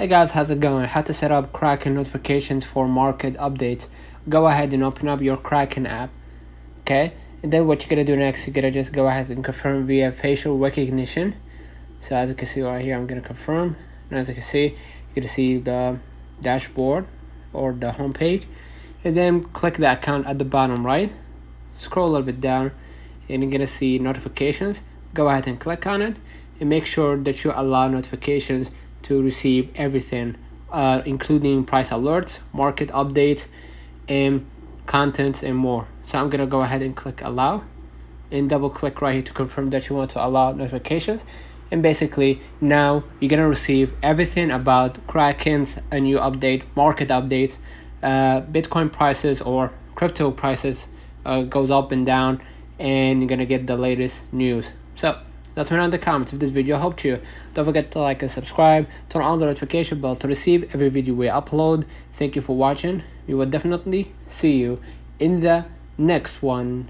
Hey guys, how's it going? How to set up Kraken notifications for market updates. Go ahead and open up your Kraken app, okay? And then what you're gonna do next, you're gonna just go ahead and confirm via facial recognition. So as you can see right here, I'm gonna confirm. And as you can see, you're gonna see the dashboard or the home page. And then click the account at the bottom right. Scroll a little bit down and you're gonna see notifications. Go ahead and click on it and make sure that you allow notifications to receive everything, including price alerts, market updates, and content and more. So I'm gonna go ahead and click allow and double click right here to confirm that you want to allow notifications. And basically now you're gonna receive everything about Kraken's a new update, market updates, Bitcoin prices or crypto prices goes up and down, and you're gonna get the latest news. So let me know in the comments if this video helped you. Don't forget to like and subscribe, turn on the notification bell to receive every video we upload. Thank you for watching. We will definitely see you in the next one.